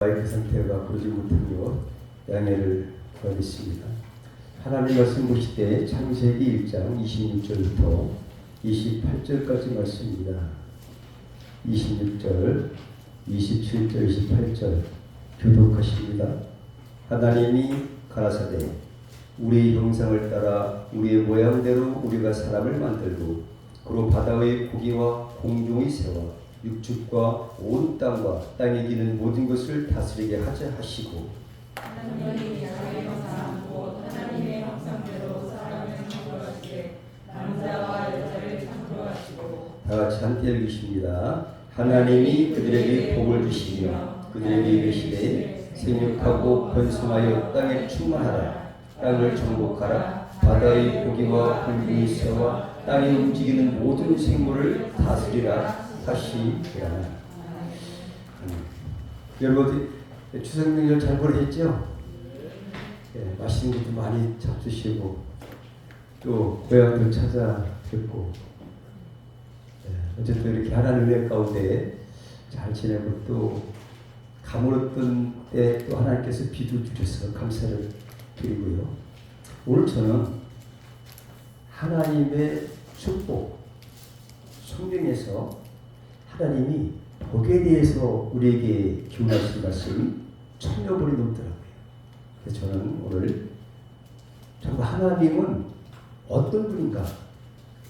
마이크 상태가 그러지 못하며 양해를 구하겠습니다. 하나님 말씀 보실 때 창세기 1장 26절부터 28절까지 말씀입니다. 26절, 27절, 28절 교독하십니다. 하나님이 가라사대 우리의 형상을 따라 우리의 모양대로 우리가 사람을 만들고 그로 바다의 고기와 공중의 새와 육축과 온 땅과 땅에 기는 모든 것을 다스리게 하자 하시고 하나님이 자기의 형상 곧 하나님의 형상대로 사람을 창조하시되 남자와 여자를 창조하시고 다 같이 함께 읽으십니다. 하나님이 그들에게 복을 주시며 그들에게 이르시되 생육하고 번성하여 땅에 충만하라 땅을 정복하라 바다의 고기와 공중의 새와 땅에 움직이는 모든 생물을 다스리라 하시리라. 여러분 추석 명절 잘 보내셨죠? 맛있는 것도 많이 잡수시고 또 고향도 찾아뵙고 어쨌든 이렇게 하나님 은혜 가운데 잘 지내고 또 가물었던 때 또 하나님께서 비도 주셔서 감사를 드리고요. 오늘 저는 하나님의 축복 성경에서 하나님이 복에 대해서 우리에게 기원하신 말씀이 천여번이 넘더라고요. 그래서 저는 오늘 정말 하나님은 어떤 분인가?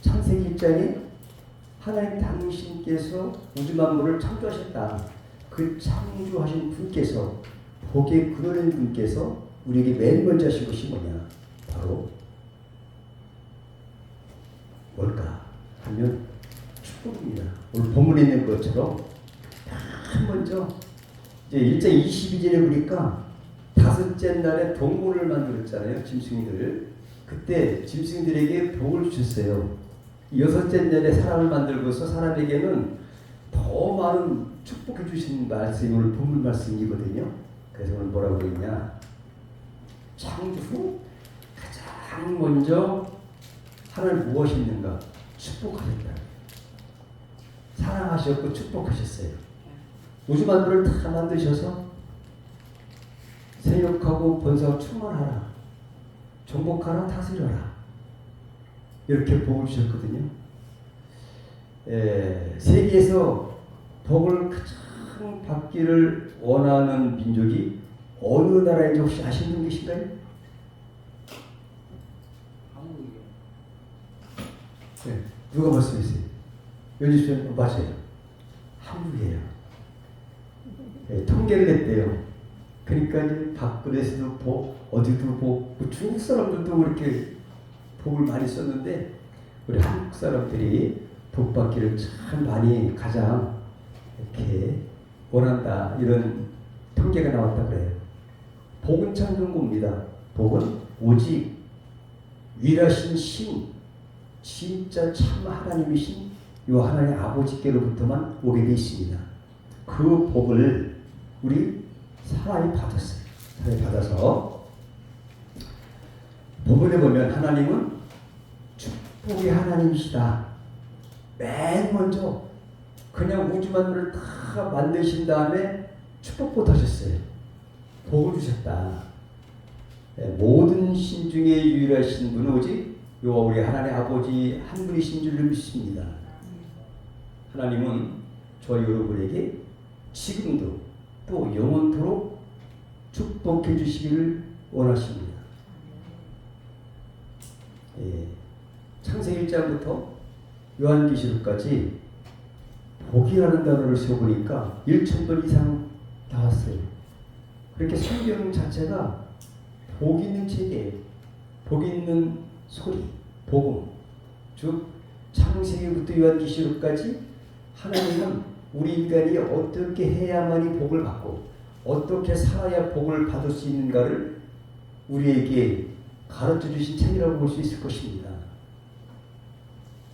창세기 1장에 하나님 당신께서 우주 만물을 창조하셨다. 그 창조하신 분께서 복의 근원인 분께서 우리에게 맨 먼저 하신 것이 뭐냐? 바로 뭘까? 하면 축복입니다. 오늘 본문에 있는 것처럼 먼저 이제 1장 22절에 보니까 다섯째 날에 동물을 만들었잖아요. 짐승이들. 그때 짐승들에게 복을 주셨어요. 여섯째 날에 사람을 만들고서 사람에게는 더 많은 축복해 주신 말씀이 오늘 본문 말씀이거든요. 그래서 오늘 뭐라고 했냐? 창조 후 가장 먼저 하나님 무엇이있는가? 축복하셨다. 사랑하셨고 축복하셨어요. 우주 만물을 다 만드셔서 생육하고 번성하고 충만하라. 정복하라 다스려라. 이렇게 복을 주셨거든요. 세계에서 복을 가장 받기를 원하는 민족이 어느 나라인지 혹시 아시는 분 계신가요? 한국이요. 네, 누가 말씀했어요? 연주수님 맞아요. 한국이에요. 네, 통계를 냈대요. 그러니까 이제 밖에서도 복, 어디도 복, 중국 사람들도 그렇게 복을 많이 썼는데 우리 한국 사람들이 복 받기를 참 많이 가장 이렇게 원한다 이런 통계가 나왔다 그래요. 복은 참 좋은 겁니다. 복은 오직 위라신 신, 진짜 참 하나님이신 요 하나님 아버지께로부터만 오게 되어 있습니다. 그 복을 우리 사람이 받았어요. 사람이 받아서 본문에 보면 하나님은 축복의 하나님이시다. 맨 먼저 그냥 우주 만물을 다 만드신 다음에 축복부터 하셨어요. 복을 주셨다. 모든 신 중에 유일하신 분은 오직 요 우리 하나님 아버지 한 분이신 줄 믿습니다. 하나님은 저희 여러분에게 지금도 또 영원토록 축복해 주시기를 원하십니다. 창세기 1장부터 요한계시록까지 복이라는 단어를 세워보니까 1,000번 이상 나왔어요. 그렇게 성경 자체가 복 있는 책이에요. 복 있는 소리, 복음. 즉 창세기부터 요한계시록까지 하나님은 우리 인간이 어떻게 해야만이 복을 받고 어떻게 살아야 복을 받을 수 있는가를 우리에게 가르쳐 주신 책이라고 볼 수 있을 것입니다.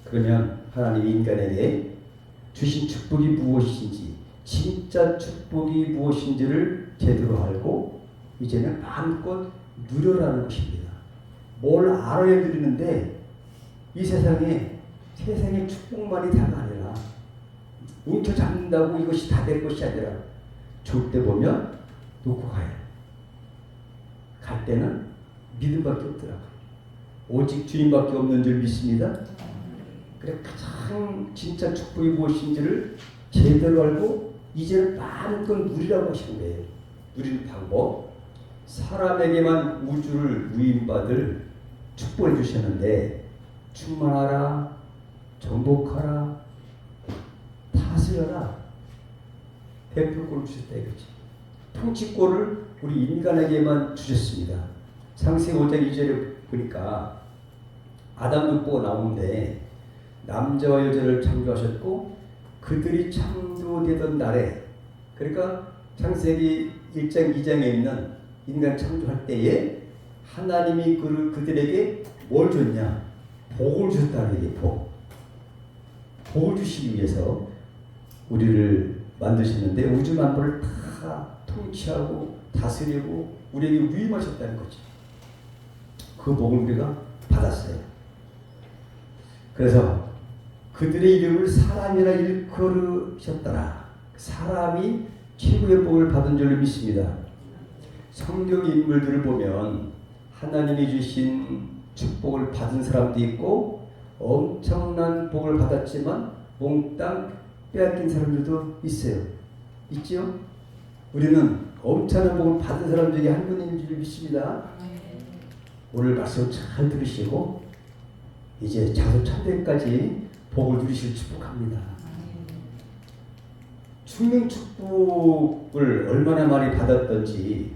그러면 하나님이 인간에게 주신 축복이 무엇인지 진짜 축복이 무엇인지를 제대로 알고 이제는 마음껏 누려라는 것입니다. 뭘 알아야 누리는데 이 세상에 세상의 축복만이 다가 아니라 움켜잡는다고 이것이 다 될 것이 아니라 줄 때 보면 놓고 가요. 갈 때는 믿음밖에 없더라고요. 오직 주님밖에 없는 줄 믿습니다. 그래 가장 진짜 축복이 무엇인지를 제대로 알고 이제는 마음껏 누리라고 하시는 거예요. 누리는 방법. 사람에게만 우주를 위임받을 축복을 주셨는데 충만하라, 정복하라, 다스려라. 베풀권을 주셨다 이거지. 통치권을 우리 인간에게만 주셨습니다. 창세기 5장 2절에 보니까 아담 족보가 나오는데 남자와 여자를 창조하셨고 그들이 창조되던 날에, 그러니까 창세기 1장 2장에 있는 인간 창조할 때에 하나님이 그들에게 뭘 줬냐? 복을 주셨다는 얘기예요. 복을 주시기 위해서 우리를 만드셨는데 우주 만물을 다 통치하고 다스리고 우리에게 위임하셨다는 거죠. 그 복을 우리가 받았어요. 그래서 그들의 이름을 사람이라 일컬으셨더라. 사람이 최고의 복을 받은 줄로 믿습니다. 성경 인물들을 보면 하나님이 주신 축복을 받은 사람도 있고 엄청난 복을 받았지만 몽땅 빼앗긴 사람들도 있어요. 있죠? 우리는 엄청난 복을 받은 사람 중에 한 분인 줄 믿습니다. 오늘 말씀 잘 들으시고 이제 자소참되까지 복을 누리실 축복합니다. 충명 축복을 얼마나 많이 받았던지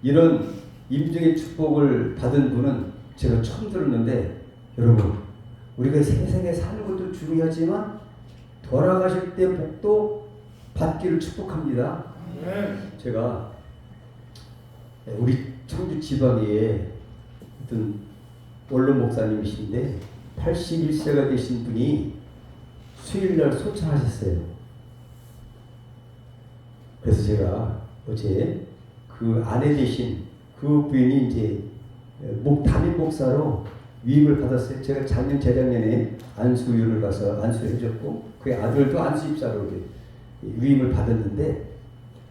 이런 임종의 축복을 받은 분은 제가 처음 들었는데, 여러분 우리가 세상에 사는 것도 중요하지만 돌아가실 때 복도 받기를 축복합니다. 제가 우리 청주 지방에 어떤 원로 목사님이신데 81세가 되신 분이 수요일날 소천하셨어요. 그래서 제가 어제 그 아내 되신 그 부인이 이제 담임 목사로 위임을 받았어요. 제가 작년 재작년에 안수위원을 가서 안수를 해줬고 그의 아들도 안수입사로 위임을 받았는데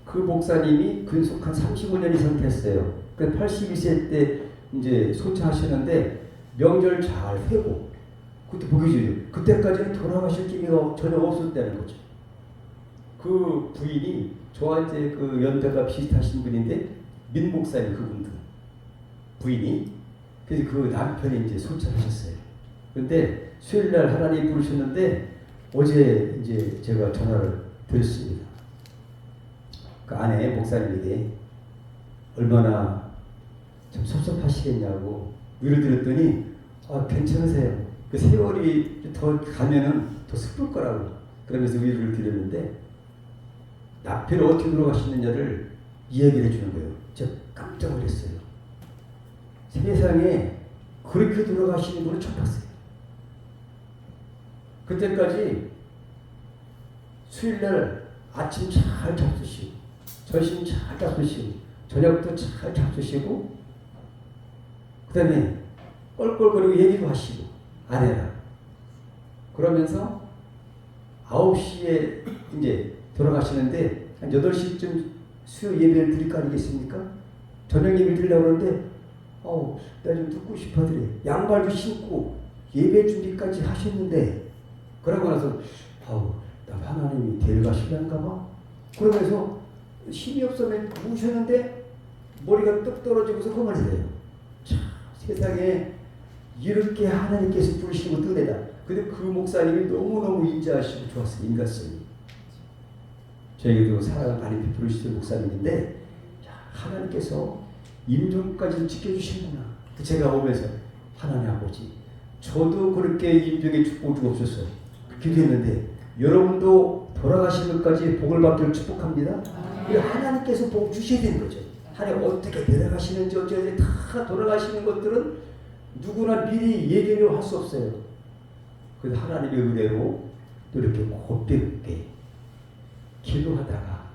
그 목사님이 근속한 35년 이상 됐어요. 그 81세 때 이제 소천하시는데 명절 잘 회고 그때 보기 좋아요. 그때까지는 돌아가실 기미가 전혀 없었다는 거죠. 그 부인이 저한테 그 연배가 비슷하신 분인데 민 목사님, 그분도 부인이. 그래서 그 남편이 이제 소천하셨어요. 그런데 수요일날 하나님 부르셨는데 어제 이제 제가 전화를 드렸습니다. 그 아내 목사님에게 얼마나 좀 섭섭하시겠냐고 위로드렸더니 괜찮으세요. 그 세월이 더 가면은 더 슬플 거라고 그러면서 위로를 드렸는데 남편이 어떻게 돌아가시느냐를 이야기를 해주는 거예요. 제가 깜짝 놀랐어요. 세상에 그렇게 돌아가시는 분을 처음 봤어요. 그때까지 수요일날 아침 잘 잡수시고 점심 잘 잡수시고 저녁도 잘 잡수시고 그 다음에 껄껄거리고 얘기도 하시고 아내랑 그러면서 9시에 이제 돌아가시는데 한 8시쯤 수요 예배를 드릴 거 아니겠습니까? 저녁 예배를 드리려고 그러는데 나 좀 듣고 싶어드려. 양발도 신고 예배 준비까지 하셨는데 그러고 나서 나 하나님이 데려가시려는가 봐. 그러면서 힘이 없으면 우셨는데 머리가 뚝 떨어지면서 그만이래요. 참 세상에 이렇게 하나님께서 부르시는 것도 은혜다. 근데 그 목사님이 너무너무 인자하시고 좋았어요. 인간성이. 저에게도 사랑을 많이 베풀으시는 목사님인데 하나님께서 임종까지 지켜주시는구나. 제가 오면서 하나님 아버지 저도 그렇게 임종의 축복을 주옵소서 기도했는데 여러분도 돌아가시는 것까지 복을 받기를 축복합니다. 하나님께서 복 주셔야 되는 거죠. 하나님 어떻게 데려가시는지 어쩌지 다 돌아가시는 것들은 누구나 미리 예견을 할 수 없어요. 그래서 하나님의 은혜로 또 이렇게 곱게 기도하다가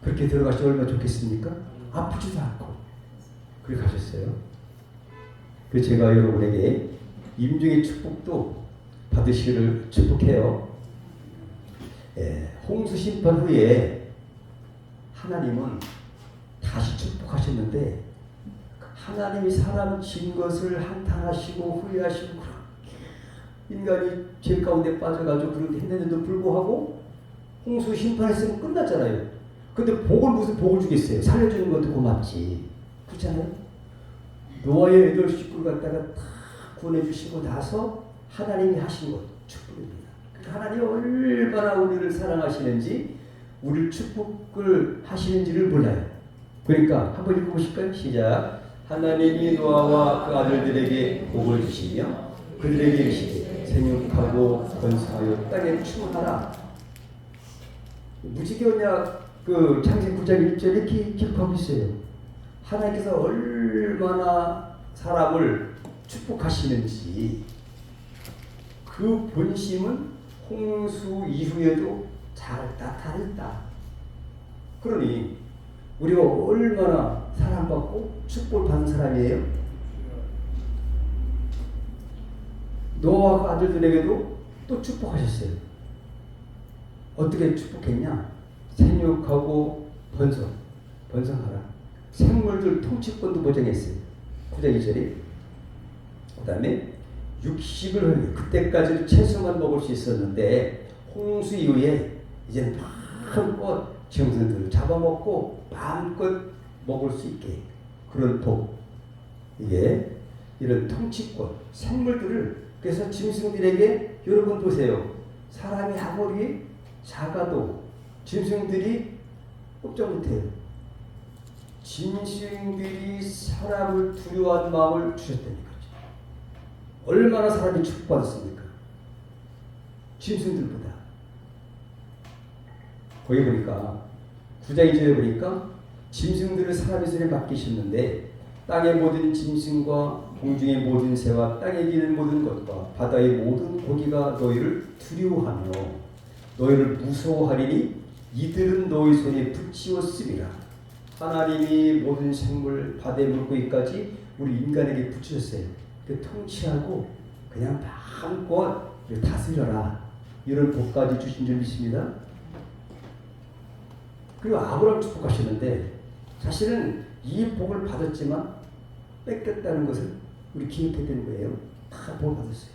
그렇게 들어가시면 얼마나 좋겠습니까? 아프지도 않고 그렇게 가셨어요. 그래서 제가 여러분에게 임종의 축복도 받으시기를 축복해요. 홍수 심판 후에 하나님은 다시 축복하셨는데 하나님이 사람 진 것을 한탄하시고 후회하시고 인간이 죄 가운데 빠져가지고 그렇게 했는데도 불구하고 홍수 심판했으면 끝났잖아요. 근데 복을 무슨 복을 주겠어요? 살려주는 것도 고맙지. 그렇잖아요. 노아의 8 식구를 갖다가 다 구원해주시고 나서 하나님이 하신 것 축복입니다. 하나님이 얼마나 우리를 사랑하시는지 우리를 축복을 하시는지를 몰라요. 그러니까 한번 읽어보실까요? 시작. 하나님이 노아와 그 아들들에게 복을 주시며 그들에게 이르시되 생육하고 번성하여 땅에 충만하라. 무지개언약 그 창세기 9장 1절 이렇게 기록하고 있어요. 하나님께서 얼마나 사람을 축복하시는지 그 본심은 홍수 이후에도 잘 나타냈다. 그러니 우리가 얼마나 사랑받고 축복을 받은 사람이에요? 노아와 아들들에게도 또 축복하셨어요. 어떻게 축복했냐? 생육하고 번성하라. 생물들 통치권도 보장했어요. 9장 2절에. 그 다음에 육식을 그때까지는 채소만 먹을 수 있었는데 홍수 이후에 이제는 마음껏 짐승들을 잡아먹고 마음껏 먹을 수 있게 그런 복. 이게 이런 통치권 생물들을 그래서 짐승들에게 여러분 보세요. 사람이 아무리 작아도 짐승들이 꼼짝 못해요. 짐승들이 사람을 두려워하는 마음을 주셨다는 거죠. 얼마나 사람이 축복받았습니까? 짐승들보다. 거기 보니까 9장 2절에 보니까 짐승들을 사람의 손에 맡기셨는데 땅의 모든 짐승과 공중의 모든 새와 땅에 기는 모든 것과 바다의 모든 고기가 너희를 두려워하며 너희를 무서워하리니 이들은 너희 손에 붙이었음이라. 하나님이 모든 생물 바다의 물고기까지 우리 인간에게 붙이셨어요. 그 통치하고 그냥 마음껏 다스려라. 이런 복까지 주신 줄 믿습니다. 그리고 아브라함 축복하셨는데 사실은 이 복을 받았지만 뺏겼다는 것을 우리 기억해야 되는 거예요. 다 복을 받았어요.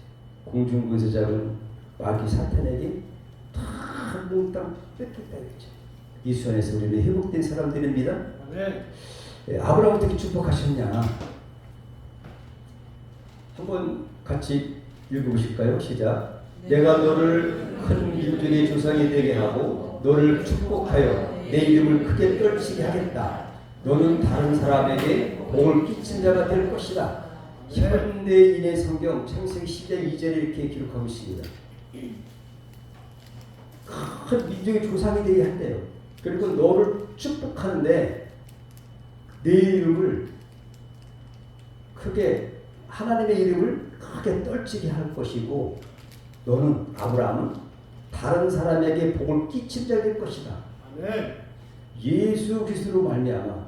공중 권세자는 마귀 사탄에게 다 몽땅 뺏겼다 그랬죠. 예수 안에서 우리는 회복된 사람들입니다. 네. 아브라함 어떻게 축복하셨냐? 한번 같이 읽어보실까요? 시작. 내가 너를 큰 민족의 조상이 되게 하고 너를 축복하여 내 이름을 크게 떨치게 하겠다. 너는 다른 사람에게 복을 끼친 자가 될 것이다. 현대인의 성경 창세기 10장 2절에 이렇게 기록하고 있습니다. 큰 민족의 조상이 되게 한대요. 그리고 너를 축복하는데 내 이름을 크게 하나님의 이름을 크게 떨치게 할 것이고 너는 아브라함은 다른 사람에게 복을 끼친 자가 될 것이다. 아멘. 예수 그리스도로 말미암아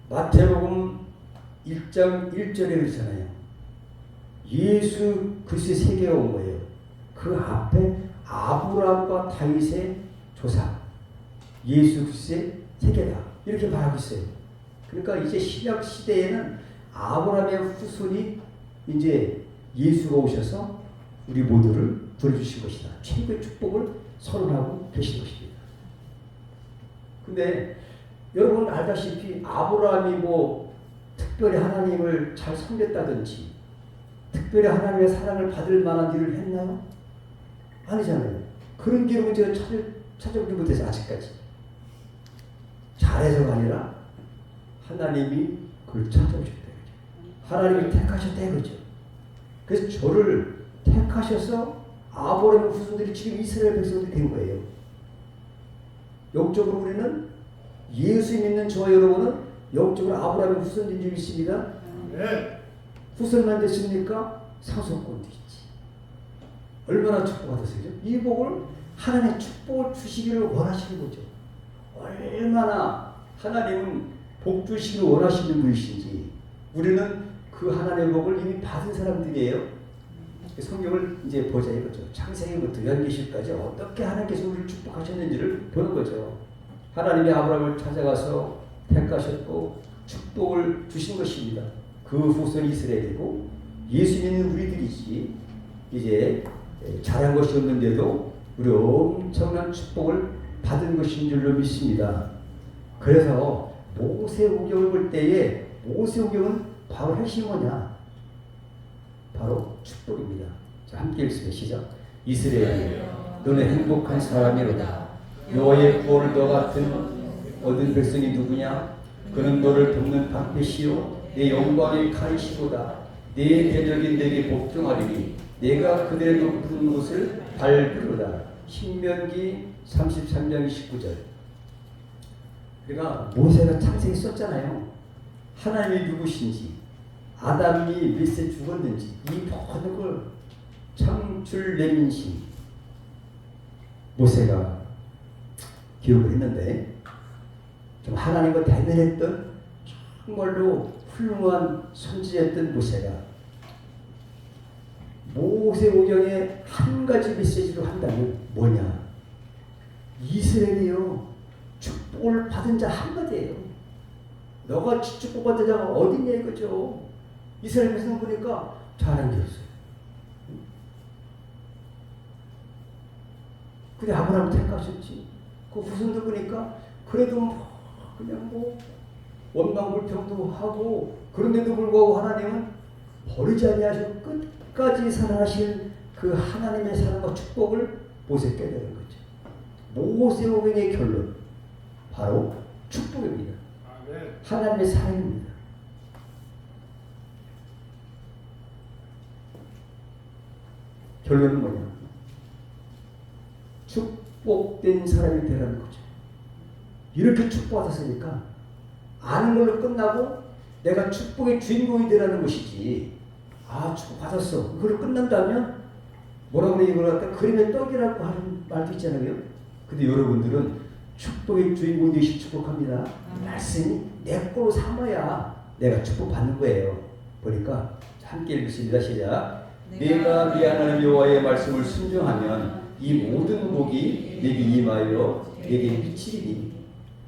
마태복음 1장 1절에 그러잖아요. 예수 그리스도의 세계가 온 거예요. 그 앞에 아브라함과 다윗의 조상 예수 그리스도의 세계다. 이렇게 말하고 있어요. 그러니까 이제 신약 시대에는 아브라함의 후손이 이제 예수가 오셔서 우리 모두를 부려주신 것이다. 최고의 축복을 선언하고 계신 것입니다. 근데 여러분 알다시피 아브라함이 뭐 특별히 하나님을 잘 섬겼다든지 특별히 하나님의 사랑을 받을 만한 일을 했나요? 아니잖아요. 그런 기록은 제가 찾아보지 못해서 아직까지. 잘해서가 아니라 하나님이 그걸 찾아오셨다. 하나님이 택하셨다 이거죠. 그래서 저를 택하셔서 아브라함의 후손들이 지금 이스라엘 백성들이 된 거예요. 영적으로 우리는 예수 믿는 저와 여러분은 영적으로 아브라함의 후손인 줄 믿습니다. 네. 후손만 됐습니까? 상속권도 있지. 얼마나 축복받았어요? 이 복을 하나님의 축복을 주시기를 원하시는 거죠. 얼마나 하나님은 복 주시기를 원하시는 분이신지 우리는 그 하나님의 복을 이미 받은 사람들이에요. 성경을 이제 보자 이거죠. 창세기부터 연계시까지 어떻게 하나님께서 우리를 축복하셨는지를 보는 거죠. 하나님이 아브라함을 찾아가서 택하셨고 축복을 주신 것입니다. 그 후손이 이스라엘이고 예수 믿는 우리들이지 이제 잘한 것이 없는데도 우리 엄청난 축복을 받은 것인 줄로 믿습니다. 그래서 모세오경을 볼 때에 모세오경은 바로 핵심이 뭐냐? 바로 축복입니다. 자, 함께 읽습니다. 시작. 이스라엘, 너는 행복한 사람이로다. 여호와의 구원을 너 같은 얻은 백성이 누구냐? 그는 너를 돕는 방패시요 내 영광의 칼이시로다. 내 대적인 내게 복종하리니 내가 그들의 높은 곳을 밟으리로다. 신명기 33장 29절. 그러니까 모세가 창세기 썼잖아요. 하나님이 누구신지, 아담이 몇세 죽었는지 이 모든 걸 창출 내민신 모세가 기록을 했는데 좀 하나님과 대면했던 정말로 훌륭한 선지자였던 모세가 모세오경의 한 가지 메시지로 한다면 뭐냐? 이스라엘이요 축복을 받은 자 한마디예요. 너가 축복받은 자가 어딨냐 이거죠. 이스라엘 백성 보니까 잘한 게 없어요. 근데 아브라함을 택하셨지. 그 후손들 보니까 그래도 그냥 원망불평도 하고 그런데도 불구하고 하나님은 버리지 아니하시고 끝까지 사랑하신 그 하나님의 사랑과 축복을 모세에 깨달은 거죠. 모세오경의 결론 바로 축복입니다. 하나님의 사랑입니다. 결론은 뭐냐? 축복된 사람이 되라는 거죠. 이렇게 축복받았으니까 아는 걸로 끝나고 내가 축복의 주인공이 되라는 것이지. 아, 축복받았어. 그걸로 끝난다면 뭐라고 그래 이걸 갖다 그림의 떡이라고 하는 말도 있잖아요. 근데 여러분들은 축복의 주인공이 되시 축복합니다. 말씀이 내 거로 삼아야 내가 축복받는 거예요. 보니까 함께 읽겠습니다. 시작. 내가 네 하나님 여호와의 말씀을 순종하면 이 모든 복이 내게 임하여 내게 미치리니.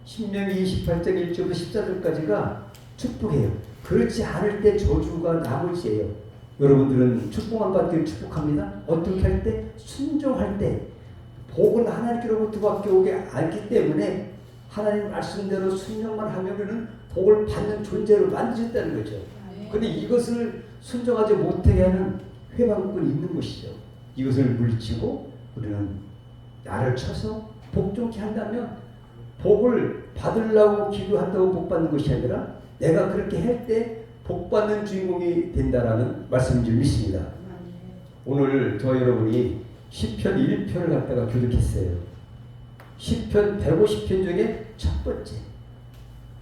신명기 28장 1절부터 14절까지가 축복이에요. 그렇지 않을 때 저주가 나머지예요. 여러분들은 축복만 받기를 축복합니다. 어떻게 할 때? 순종할 때. 복은 하나님께로부터밖에 오게 않기 때문에 하나님 말씀대로 순종만 하면 우리는 복을 받는 존재로 만드셨다는 거죠. 그런데 이것을 순종하지 못하게 하는 회방꾼이 있는 것이죠. 이것을 물리치고 우리는 나를 쳐서 복종케 한다면 복을 받으려고 기도한다고 복 받는 것이 아니라 내가 그렇게 할 때 복 받는 주인공이 된다라는 말씀인 줄 믿습니다. 오늘 저 여러분이 시편 1편을 갖다가 교독했어요. 시편 150편 중에 첫 번째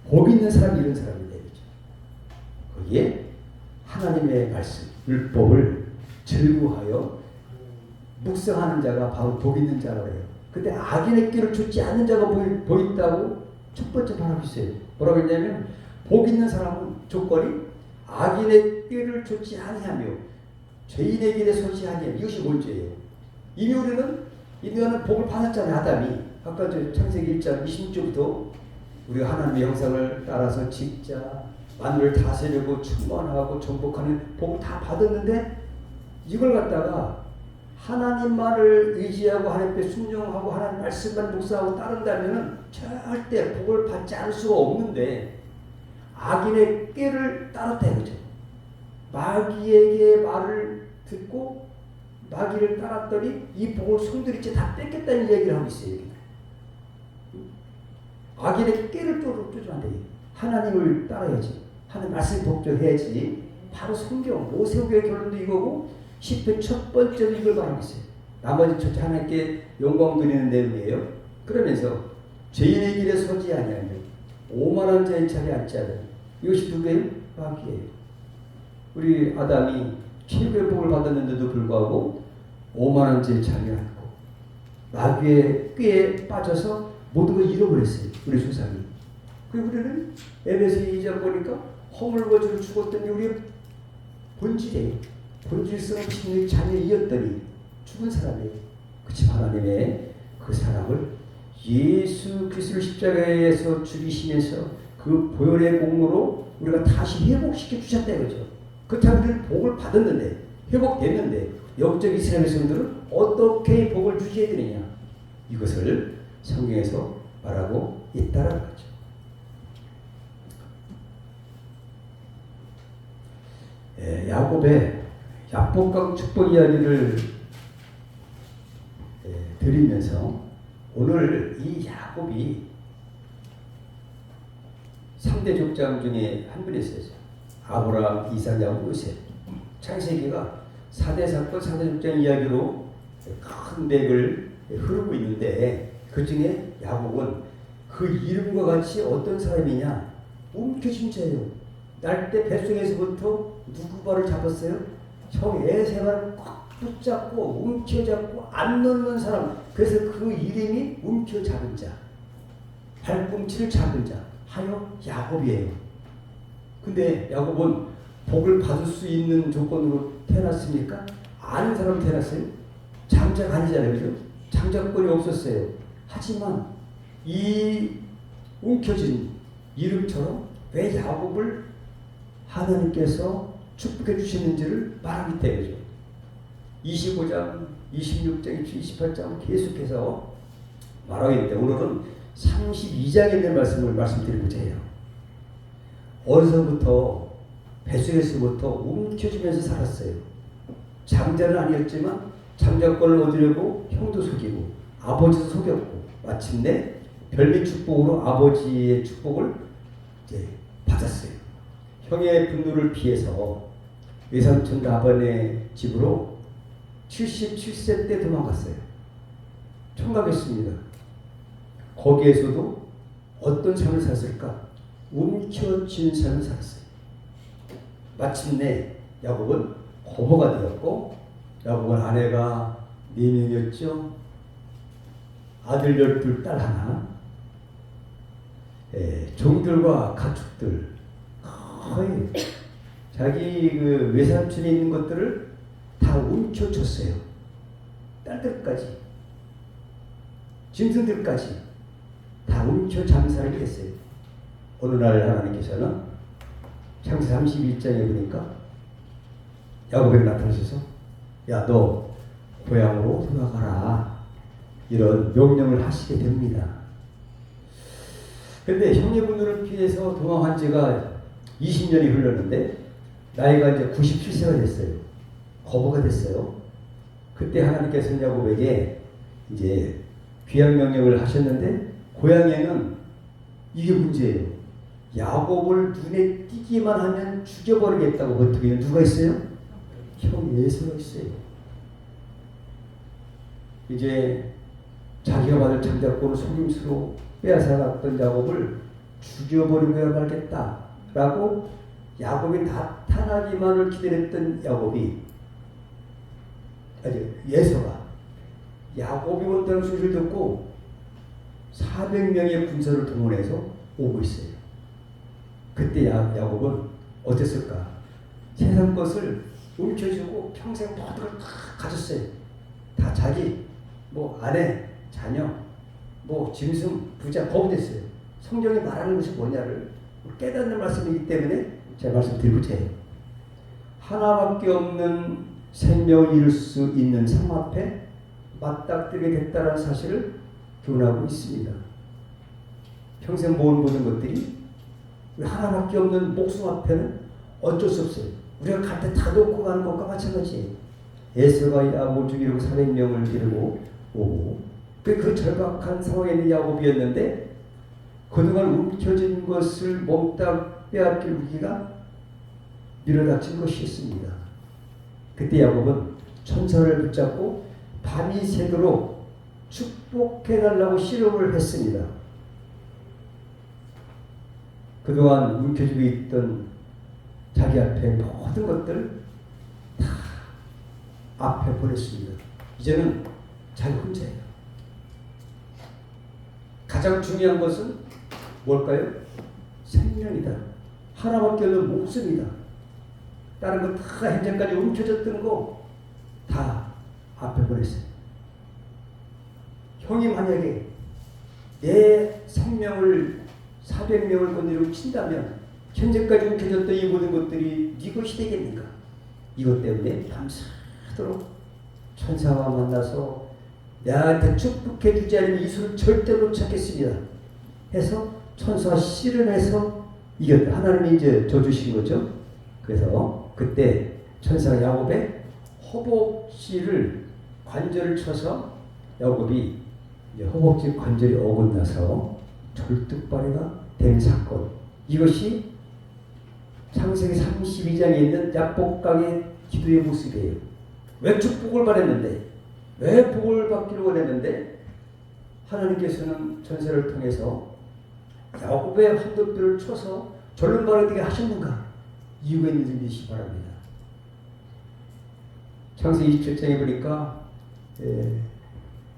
복 있는 사람이 이런 사람이다. 거기에 하나님의 말씀, 율법을 즐거워하여 묵상하는 자가 바로 복 있는 자라고 해요. 근데 악인의 길을 쫓지 않는 자가 보인다고 첫 번째 말하고 있어요. 뭐라고 했냐면 복 있는 사람은 조건이 악인의 길을 쫓지 아니하며 죄인의 길에 서지 아니하며 이것이 먼저예요. 이미 우리는 인간은 복을 받았잖아요. 아담이 아까 저 창세기 1장 26절부터 우리가 하나님의 형상을 따라서 짓자 만물을 다스리고 충만하고 정복하는 복을 다 받았는데 이걸 갖다가 하나님만을 의지하고 하나님께 순종하고 하나님 말씀만 묵상하고 따른다면 절대 복을 받지 않을 수가 없는데 악인의 꾀를 따랐다 이거죠. 마귀에게 말을 듣고 마귀를 따랐더니 이 복을 손들이째 다 뺏겠다는 얘기를 하고 있어요. 악인의 꾀를 쫓아간다. 하나님을 따라야지. 하나님 말씀 복종해야지. 바로 성경 모세오경의 결론도 이거고 시편 첫 번째로 이걸 말하고 있어요. 나머지 첫째 하나님께 영광 드리는 내용이에요. 그러면서 죄인의 길에 서지 아니하며 오만한 자의 자리에 앉지 않으며 이것이 누구예요? 마귀예요. 우리 아담이 최고의 복을 받았는데도 불구하고 오만한 자의 자리에 앉고 마귀의 꾀에 빠져서 모든 걸 잃어버렸어요. 우리 조상이. 그리고 우리는 에베소 2장 보니까 허물거지로 죽었더니 우리의 본질이에요. 본질성은 신의 자녀이었더니 죽은 사람이에요. 그치 하나님의 그 사랑을 예수 그리스도를 십자가에서 죽이시면서 그 보혈의 공로로 우리가 다시 회복시켜 주셨다 이거죠. 그렇다면 우리는 복을 받았는데 회복됐는데 영적 이스라엘 백성들은 어떻게 복을 주셔야 되느냐, 이것을 성경에서 말하고 있다라는 거죠. 야곱의 약복과 축복 이야기를 드리면서 오늘 이 야곱이 3대 족장 중에 한 분이 있어요. 아브라함, 이삭, 야곱, 요셉. 창세기가 4대 사건, 4대 족장 이야기로 큰 맥을 흐르고 있는데 그 중에 야곱은 그 이름과 같이 어떤 사람이냐? 움켜쥔 자예요. 날 때 뱃속에서부터 누구 발을 잡았어요? 형 에세발을 꽉 붙잡고 움켜잡고 안 놓는 사람. 그래서 그 이름이 움켜잡은 자, 발꿈치를 잡은 자 하여 야곱이에요. 근데 야곱은 복을 받을 수 있는 조건으로 태어났습니까? 아는 사람 태어났어요? 장자가 아니잖아요. 그죠? 장자권이 없었어요. 하지만 이 움켜진 이름처럼 왜 야곱을 하나님께서 축복해 주시는지를 말하기 때문이죠. 25장, 26장, 28장 계속해서 말하고 있는데 오늘은 32장에 있는 말씀을 말씀드리고자 해요. 어려서부터 뱃속에서부터 움켜쥐면서 살았어요. 장자는 아니었지만 장자권을 얻으려고 형도 속이고 아버지도 속였고 마침내 별미 축복으로 아버지의 축복을 이제 받았어요. 형의 분노를 피해서 외삼촌 라반의 집으로 77세 때 도망갔어요. 총각했습니다. 거기에서도 어떤 삶을 살았을까? 움켜쥔 삶을 살았어요. 마침내 야곱은 고모가 되었고 야곱은 아내가 4명이었죠. 아들 12, 딸 하나. 종들과 가축들 거의 자기 그 외삼촌에 있는 것들을 다 움켜쥐었어요. 딸들까지 짐승들까지 다 움켜 잠살을 했어요. 어느 날 하나님께서는 창세 31장에 보니까 야곱에게 나타나셔서 야, 너 고향으로 돌아가라, 이런 명령을 하시게 됩니다. 그런데 형의 분노를 피해서 도망한 지가 20년이 흘렀는데 나이가 이제 97세가 됐어요. 거부가 됐어요. 그때 하나님께서 야곱에게 이제 귀양 명령을 하셨는데 고향에는 이게 문제예요. 야곱을 눈에 띄기만 하면 죽여버리겠다고 버티기는 누가 있어요? 형 에서가 있어요. 이제 자기가 받을 장자권을 속임수로 빼앗아갔던 야곱을 죽여버리고야 말겠다라고 야곱이 나타나기만을 기다렸던 야곱이 예서가 야곱이 온다는 소리를 듣고 400명의 군사를 동원해서 오고 있어요. 그때 야곱은 어땠을까? 세상 것을 움켜쥐고 평생 모든 걸 다 가졌어요. 다 자기 아내, 자녀, 짐승, 부자 거부됐어요. 성경이 말하는 것이 뭐냐를 깨닫는 말씀이기 때문에 제가 말씀드리고자 해요. 하나밖에 없는 생명을 이룰 수 있는 삶 앞에 맞닥뜨리게 됐다는 사실을 교훈하고 있습니다. 평생 모은 모든 것들이 하나밖에 없는 목숨 앞에는 어쩔 수 없어요. 우리가 갈 때 다 놓고 가는 것과 마찬가지예요. 에서가 야곱을 죽이려고 400명을 데리고 오고 그 절박한 상황에 있는 야곱이었는데 그동안 움켜진 것을 몽땅 빼앗길 위기가 밀어닥친 것이었습니다. 그때 야곱은 천사를 붙잡고 밤이 새도록 축복해달라고 씨름을 했습니다. 그동안 움켜쥐고 있던 자기 앞에 모든 것들 다 앞에 보냈습니다. 이제는 자기 혼자예요. 가장 중요한 것은 뭘까요? 생명이다. 하나밖에 없는 목숨이다. 다른 거 다 현재까지 움켜졌던 거 다 앞에 보냈어요. 형이 만약에 내 생명을 400명을 건드리고 친다면 현재까지 움켜졌던 이 모든 것들이 네 것이 되겠는가? 이것 때문에 밤새도록 천사와 만나서 나한테 축복해 주지 않으면 이 수를 절대로 못 찾겠습니다 해서 천사와 씨름해서 이겼다. 하나님이 이제 져주신 거죠. 그래서 그때 천사가 야곱의 허벅지를 관절을 쳐서 야곱이 이제 허벅지 관절이 어긋나서 절뚝발이가 된 사건. 이것이 창세기 32장에 있는 야복강의 기도의 모습이에요. 왜 축복을 바랬는데, 왜 복을 받기를 원했는데 하나님께서는 전세를 통해서 야곱의 한도뼈를 쳐서 절름발이 하셨는가? 이유가 있는지 믿으시기 바랍니다. 창세기 27장에 보니까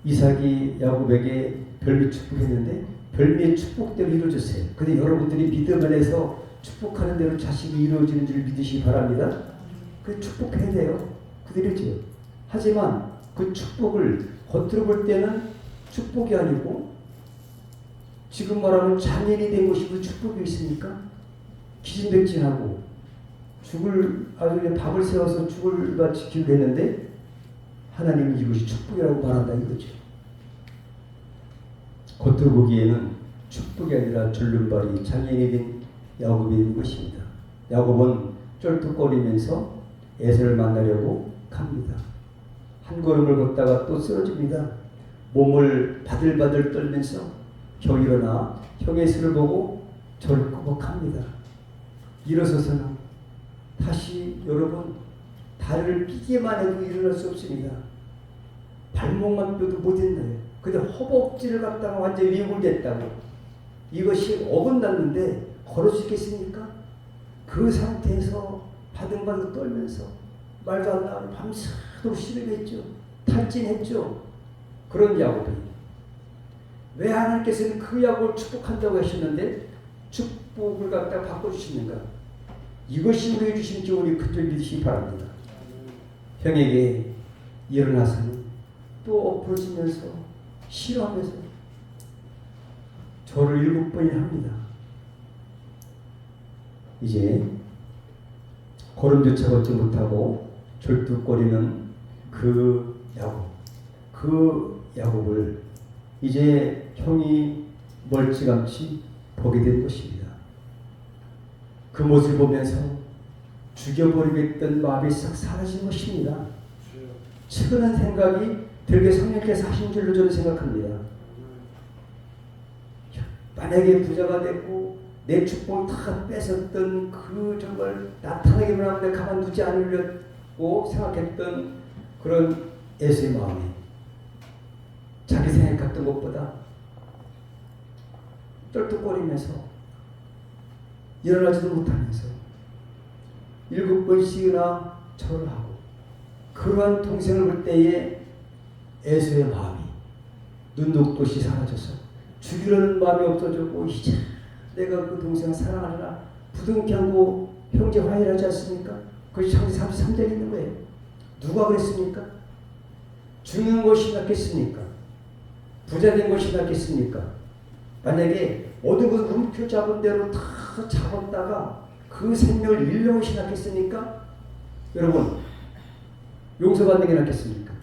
이삭이 야곱에게 별미 축복했는데 별미의 축복대로 이루어졌어요. 근데 여러분들이 믿음 안에서 축복하는 대로 자식이 이루어지는 줄 믿으시기 바랍니다. 그 축복해야 돼요. 그대로죠. 하지만 그 축복을 겉으로 볼 때는 축복이 아니고 지금 말하는 장인이 된 것이 그 축복이 있습니까? 기진백진하고 아주 밥을 세워서 죽을 밭 지키고 했는데 하나님은 이것이 축복이라고 말한다 이거죠. 겉으로 보기에는 축복이 아니라 절름발이 장인이 된 야곱이 된 것입니다. 야곱은 쩔뚝거리면서 에서를 만나려고 갑니다. 한 걸음을 걷다가 또 쓰러집니다. 몸을 바들바들 떨면서 겨우 일어나 형의 수를 보고 저를 꾸벅합니다. 일어서서는 다시 여러분 다리를 삐기만 해도 일어날 수 없습니다. 발목만 뼈도 못 일어나요. 근데 허벅지를 갖다가 완전히 위골됐다고 이것이 어긋났는데 걸을 수 있겠습니까? 그 상태에서 바등바등 떨면서 말도 안 나오고 밤새도록 씨름했죠. 탈진했죠. 그런 야곱이 왜 하나님께서는 그 야곱을 축복한다고 하셨는데 축복을 갖다가 바꿔주시는가? 이것이 우리에게 주신 교훈이 그들 믿으시기 바랍니다. 형에게 일어나서는 또 엎어지면서 싫어하면서 저를 7번이나 합니다. 이제 걸음조차 걷지 못하고 절뚝거리는 그 야곱을 이제 형이 멀찌감치 보게 된 것입니다. 그 모습을 보면서 죽여버리겠던 마음이 싹 사라진 것입니다. 측은한 생각이 들게 성령께서 하신 줄로 저는 생각합니다. 만약에 부자가 됐고 내 축복을 다 뺏었던 그 정말 나타나기만 하면 내가 가만두지 않으려고 생각했던 그런 에서의 마음이 자기 생각했던 것보다 떨뚝거리면서 일어나지도 못하면서 7번씩이나 절을 하고 그러한 동생을 볼 때에 에서의 마음이 눈독듯이 사라져서 죽이려는 마음이 없어졌고 이제 내가 그 동생을 사랑하느라 부둥켜 안고 형제 화해하지 않습니까? 그것이 창세기 33장에 있는 거예요. 누가 그랬습니까? 죽는 것이 낫겠습니까? 부자 된 것이 낫겠습니까? 만약에 모든 것을 움켜잡은 대로 다 잡았다가 그 생명을 잃는 것이 낫겠습니까? 여러분 용서받는 게 낫겠습니까?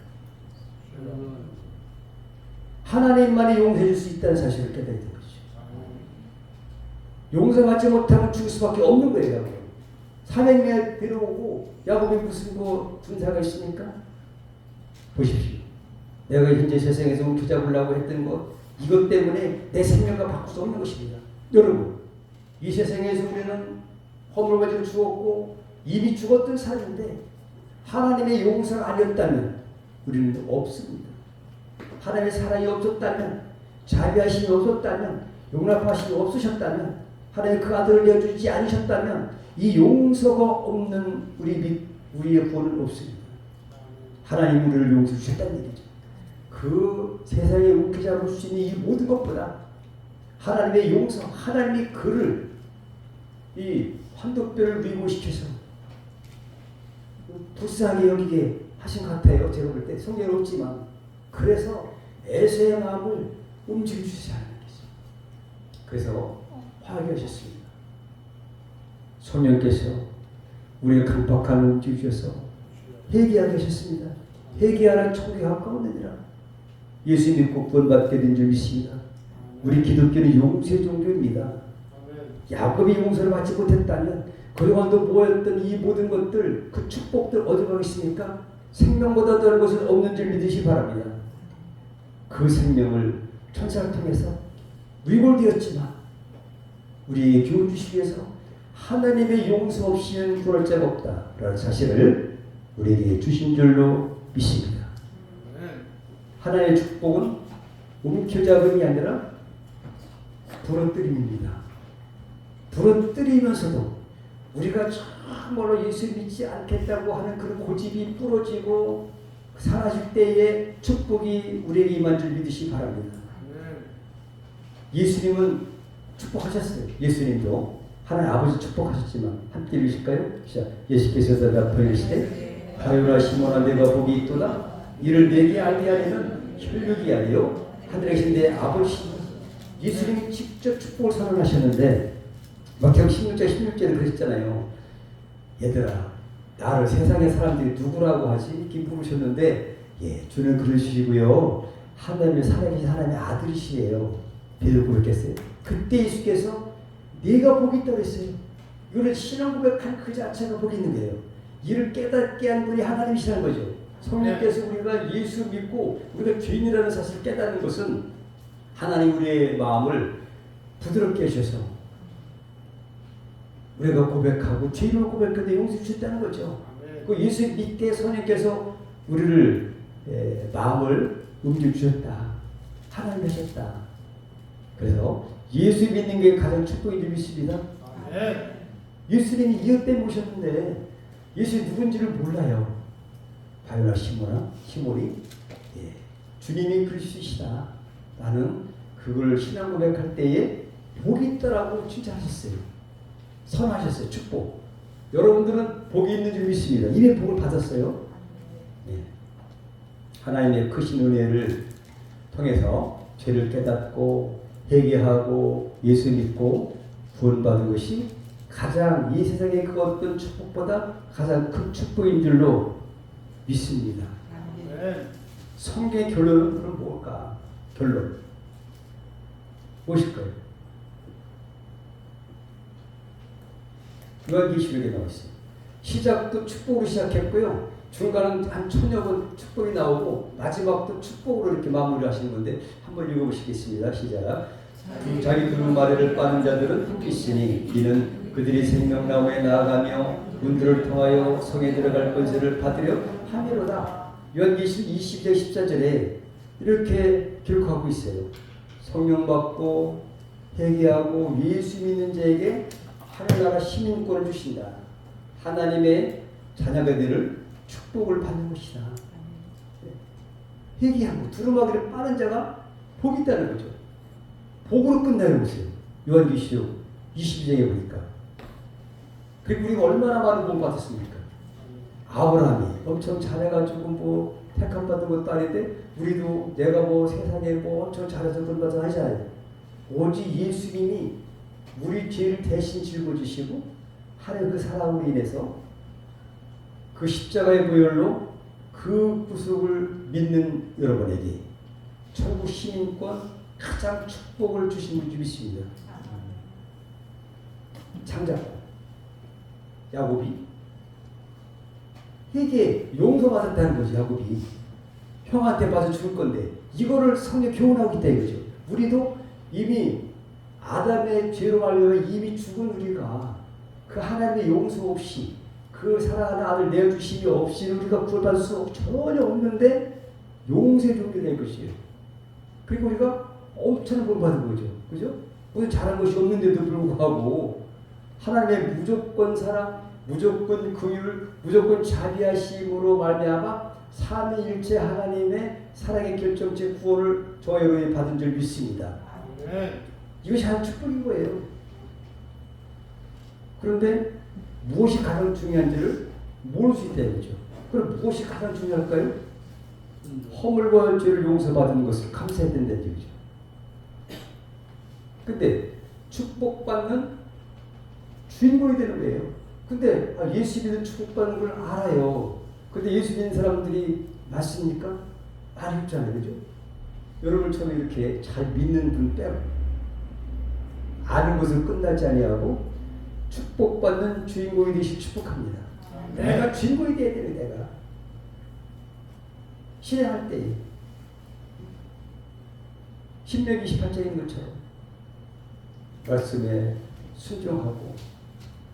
하나님만이 용서해 줄 수 있다는 사실을 깨달아야 되는 거죠. 용서받지 못하면 죽을 수밖에 없는 거예요. 사명에 데려오고 야곱이 무슨 군사가 있습니까? 보십시오. 내가 현재 세상에서 움켜잡으려고 했던 것 이것 때문에 내 생명과 바꿀 수 없는 것입니다. 여러분 이 세상에서 우리는 허물 가지고 죽었고 이미 죽었던 사람인데 하나님의 용서가 아니었다면 우리는 없습니다. 하나님의 사랑이 없었다면 자비하심이 없었다면 용납하심이 없으셨다면 하나님 그 아들을 내어주지 않으셨다면 이 용서가 없는 우리의 구원은 없습니다. 하나님 우리를 용서해 주셨다는 얘기죠. 그 세상에 움켜잡을 수 있는 이 모든 것보다 하나님의 용서, 하나님이 그를 이 환도뼈를 위고시켜서 불쌍하게 여기게 하신 것 같아요. 제가 볼 때 성경은 없지만 그래서 에서의 마음을 움직여 주시지 않겠습니까? 그래서 화하게 하셨습니다. 성령께서 우리가 강박한 움직여 주셔서 회개하게 하셨습니다. 회개하라 청교가 가까우느니라. 예수 믿고 구원받게 된 줄 믿습니다. 우리 기독교는 용서의 종교입니다. 야곱이 용서를 받지 못했다면 그동안도 모였던 이 모든 것들, 그 축복들 어디 가겠습니까? 생명보다 다른 것은 없는 줄 믿으시 바랍니다. 그 생명을 천사를 통해서 위골되었지만 우리에게 교훈 주시기 위해서 하나님의 용서 없이는 구할 자가 없다라는 사실을 우리에게 주신 줄로 믿습니다. 하나님의 축복은 움켜잡음이 아니라 부러뜨림입니다. 부러뜨리면서도 우리가 정말로 예수 믿지 않겠다고 하는 그런 고집이 부러지고 사라질 때에 축복이 우리에게 임한 줄 믿으시기 바랍니다. 예수님은 축복하셨어요. 예수님도 하나님 아버지 축복하셨지만 함께 읽으실까요? 예수께서 대답하여 이르시되 가요라 시몬아 내가 복이 있도다. 이를 내게 알게 하려는 혈육이 아니요 하늘에 계신 내 아버지. 예수님이 직접 축복을 선언하셨는데 마태복음 16장 16절에 그러셨잖아요. 얘들아 나를 세상의 사람들이 누구라고 하지? 이렇게 물으셨는데 주는 그러시고요. 하나님의 살아계신 하나님의 아들이시에요. 베드로 고백했어요. 그때 예수께서 네가 복이 있다고 했어요. 이거는 신앙 고백한 그 자체가 복이 있는 거예요. 이를 깨닫게 한 분이 하나님이시라는 거죠. 성령께서 우리가 예수 믿고 우리가 죄인이라는 사실을 깨닫는 것은 하나님 우리의 마음을 부드럽게 하셔서 우리가 고백하고 죄인을 고백하는데 용서 주셨다는 거죠. 그 예수 믿게 성령께서 우리를 마음을 움직여주셨다. 하나님 하셨다. 그래서 예수 믿는 게 가장 축복인 줄 믿습니다. 예수님이 이것 때문에 오셨는데 예수님 누군지를 몰라요. 바요나 시몬이 주님이 그리스도시다. 나는 그걸 신앙 고백할 때에 복이 있다라고 칭찬하셨어요. 선하셨어요. 축복. 여러분들은 복이 있는 줄 믿습니다. 이미 복을 받았어요. 하나님의 크신 은혜를 통해서 죄를 깨닫고 회개하고 예수 믿고 구원받은 것이 가장 이 세상의 그 어떤 축복보다 가장 큰 축복인 줄로 믿습니다. 성경의 결론은 그럼 뭘까? 결론 무엇일까요? 요한계시록에 나와 있어요. 시작도 축복으로 시작했고요. 중간은 한 1000여 번 축복이 나오고 마지막도 축복으로 이렇게 마무리하시는 건데 한번 읽어보시겠습니다. 시작. 자기 두루 마리를 빠는 자들은福있으니 이는 그들이 생명나무에 나아가며 문들을 통하여 성에 들어갈 권세를 받으려 함이로다. 요한계시록 20장 14절에 이렇게 기록하고 있어요. 성령 받고 회개하고 예수 믿는 자에게 하늘나라 시민권을 주신다. 하나님의 자녀가 되는 축복을 받는 것이다. 회개하고 두루마기를 빠는 자가 복이 있다는 거죠. 복으로 끝나요. 보세요. 요한계시록 22장에 보니까. 그리고 우리가 얼마나 많은 복 받았습니까? 아브라함이 엄청 잘해가지고 뭐 택함 받은 것도 아닌데 우리도 내가 뭐 세상에 뭐 엄청 잘해서 그런 것은 아니잖아요. 오직 예수님이 우리 죄를 대신 짊어지시고 하나님 그 사랑으로 인해서 그 십자가의 보혈로 그 구속을 믿는 여러분에게 천국 시민권 가장 축복을 주신 줄 믿습니다. 장자권 야곱이 회개 용서받았다는 거죠. 야곱이 형한테 맞아 죽을 건데 이거를 성경 교훈하고 있다 이거죠. 우리도 이미 아담의 죄로 말미암아 이미 죽은 우리가 그 하나님의 용서 없이 그 사랑하는 아들 내어주심이 없이 우리가 구원받을 수 전혀 없는데 용서의 종교가 된 것이에요. 그리고 우리가 엄청난 복 받은 거죠. 그죠? 우리 잘한 것이 없는데도 불구하고 하나님의 무조건 사랑, 무조건 긍휼, 무조건 자비하심으로 말미암아 삼위일체 하나님의 사랑의 결정체 구원을 저와 여러분이 받은 줄 믿습니다. 이것이 한 축복인 거예요. 그런데 무엇이 가장 중요한지를 모를 수 있다는 거죠. 그럼 무엇이 가장 중요할까요? 허물과 죄를 용서받은 것을 감사해야 된다는 얘기죠. 근데 축복받는 주인공이 되는 거예요. 근데 예수 믿는 축복받는 걸 알아요. 근데 예수 믿는 사람들이 맞습니까? 말이 없잖아요. 그죠? 여러분처럼 이렇게 잘 믿는 분 빼고 아는 것을 끝나지 아니하고 축복받는 주인공이 되시 축복합니다. 내가 주인공이 돼야 돼요. 내가 신앙할 때 신명기 28장인 것처럼 말씀에 순종하고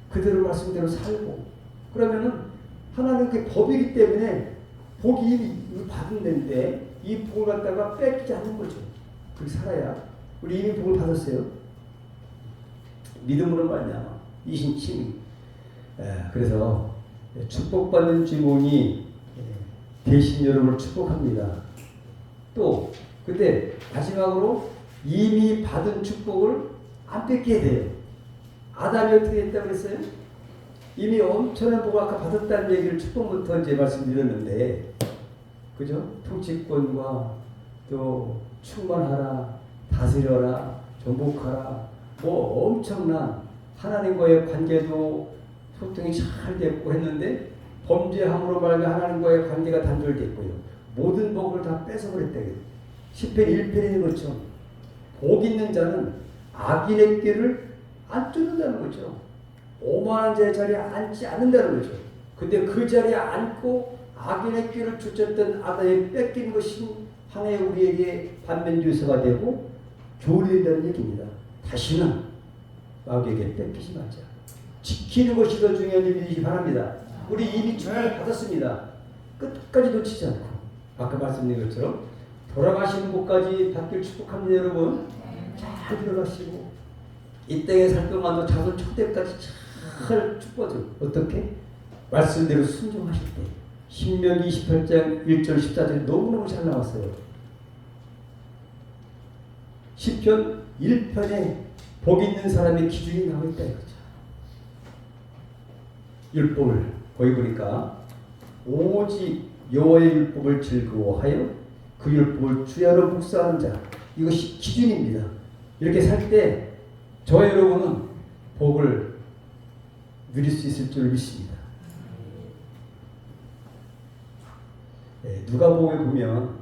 그대로 말씀대로 살고 그러면은 하나는 그 법이기 때문에 복이 이미 받은 이 복을 갖다가 뺏기지 않는 거죠. 그렇게 살아야 우리 이미 복을 받았어요. 믿음으로 말미암아 이신칭이. 그래서 축복받는 주인공이 대신 여러분을 축복합니다. 또 근데 마지막으로 이미 받은 축복을 안 뺏게 돼요. 아담이 어떻게 했다고 그랬어요? 이미 엄청난 복을 아까 받았다는 얘기를 축복부터 이제 말씀드렸는데, 그죠? 통치권과 또 충만하라, 다스려라, 정복하라, 뭐 엄청난 하나님과의 관계도 소통이 잘 됐고 했는데 범죄함으로 말하면 하나님과의 관계가 단절됐고요. 모든 복을 다 뺏어버렸대요. 10편 1편에 있는 것처럼 복 있는 자는 악인의 길을 안 쫓는다는 거죠. 오만한 자의 자리에 앉지 않는다는 거죠. 근데 그 자리에 앉고 악인의 길을 쫓았던 아담이 뺏긴 것이 하나의 우리에게 반면교사가 되고 교훈이 된다는 얘기입니다. 다시는 마귀에게 뺏기지 말자. 지키는 것이 더 중요한 일이시기 바랍니다. 우리 이미 축복을 받았습니다. 끝까지 놓치지 않고 아까 말씀드린 것처럼 돌아가시는 곳까지 받길 축복합니다. 여러분 잘 들어가시고 이 땅에 살 동안도 자손 초대까지 잘 축복하죠. 어떻게? 말씀대로 순종하실 때 신명기 28장 1절 14절 너무너무 잘 나왔어요. 시편 1편에 복 있는 사람의 기준이 나와 있다 이거죠. 율법을 거기 보니까 오직 여호와의 율법을 즐거워하여 그 율법을 주야로 묵상하는 자, 이것이 기준입니다. 이렇게 살 때 저 여러분은 복을 누릴 수 있을 줄 믿습니다. 누가복음에 보면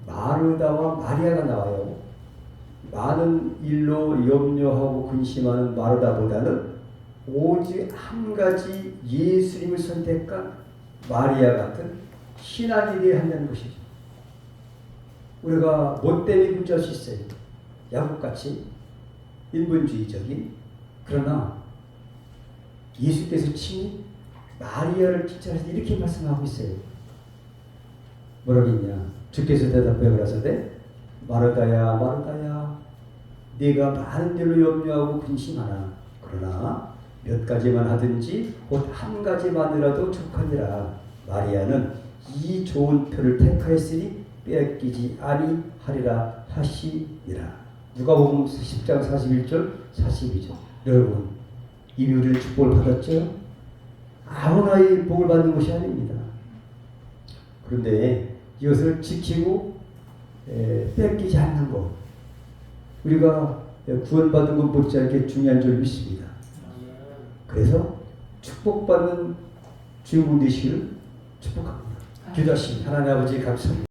마르다와 마리아가 나와요. 많은 일로 염려하고 근심하는 마르다보다는 오직 한 가지 예수님을 선택한 마리아 같은 신앙인이 한다는 것이죠. 우리가 뭐 때문에 문제할 수 있어요. 야곱같이 인본주의적인. 그러나 예수께서 친히 마리아를 칭찬해서 이렇게 말씀하고 있어요. 뭐라고 했냐? 주께서 대답하여 가라사대 마르다야 마르다야 네가 많은 일로 염려하고 근심하나 그러나 몇 가지만 하든지 곧 한 가지만이라도 족하니라. 마리아는 이 좋은 표를 택하였으니 빼앗기지 아니하리라 하시니라. 누가복음 10장 41절 42절. 여러분 이미 우리는 축복을 받았죠? 아무나의 복을 받는 것이 아닙니다. 그런데 이것을 지키고 뺏기지 않는 것, 우리가 구원받은 것 못지않게 중요한 줄 믿습니다. 그래서 축복받는 주인공 되시기를 축복합니다. 기도하십니다. 하나님 아버지 감사합니다.